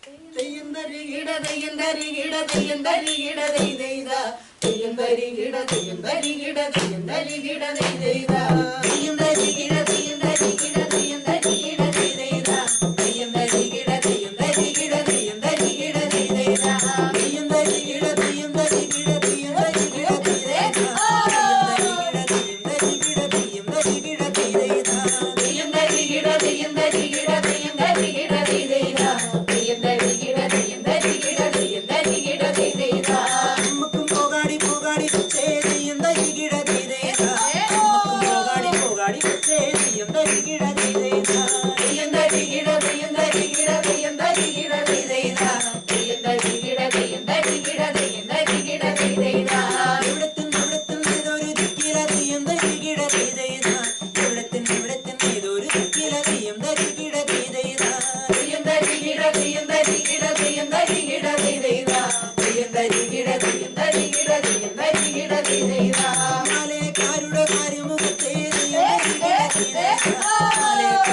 തെയ്യന്തരികിട തെയ്യന്തരികിട തെയ്യന്തരികിട തെയ്തെയ്ത തെയ്യന്തരികിട തെയ്യന്തരികിട തെയ്യന്തരികിട തെയ്തെയ്ത തെയ്യന്തരികിട തെയ്യന്തരികിട തെയ്യന്തരികിട തെയ്തെയ്ത തെയ്യന്തരികിട തെയ്യന്തരികിട തെയ്യന്തരികിട തെയ്തെയ്ത തെയ്യന്തരികിട തെയ്യന്തരികിട തെയ്യന്തരികിട തെയ്തെയ്ത തെയ്യന്തരികിട തെയ്യന്തരികിട തെയ്യന്തരികിട തെയ്യന്തരികിട തെയ്യന്തരികിട തെയ്തെയ്ത നമുക്കും പോകാടി പോകാടി തെയ്യന്തരികിട തെയ്തെയ്ത പോകാടി പോകാടി തെയ്യന്തരികിട തെയ്തെയ്ത തെയ്യന്തരികിട തെയ്യന്തരികിട തെയ്യന്തരികിട തെയ്തെയ്ത തെയ്യന്തരികിട തെയ്യന്തരികിട തെയ്യന്തരികിട തെയ്തെയ്ത ഇവിടത്തിൻ ഏതൊരു ദിക്കില തെയ്യന്തരികിട തെയ്തെയ്ത ഇവിടത്തിൻ ഏതൊരു ദിക്കില തെയ്യന്തരികിട തെയ്തെയ്ത തെയ്യന്തരികിട തെയ്യന്തരികിട തെയ്യന്തരികിട തെയ്തെയ്ത തെയ്യന്തരികിട തെയ്യന്തരികിട തെയ്യന്തരികിട തെയ്തെയ്ത മാലക്കാരുടെ കാരുമുഖത്തെ തെയ്യന്തരികിട തെയ്തെയ്ത മാലക്കാരുടെ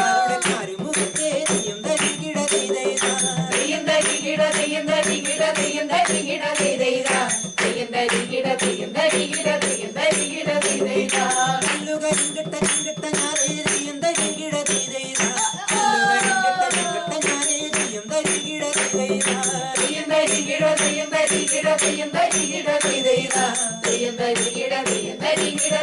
കാരുമുഖത്തെ തെയ്യന്തരികിട തെയ്തെയ്ത തെയ്യന്തരികിട തെയ്യന്തരികിട തെയ്യന്തരികിട തെയ്തെയ്ത തെയ്യന്തരികിട തെയ്യന്തരികിട തെയ്യന്തരികിട തെയ്തെയ്ത കല്ലുകരിങ്കട്ട കിങ്കട്ട ഞാനേ തെയ്യന്തരികിട തെയ്തെയ്ത കല്ലുകരിങ്കട്ട ഞാനേ തെയ്യന്തരികിട തെയ്തെയ്ത തെയ്യന്തരികിട തെയ്യന്തരികിട തെയ്യന്തരികിട തെയ്തെയ്ത തെയ്യന്തരികിട തെയ്യന്തരികിട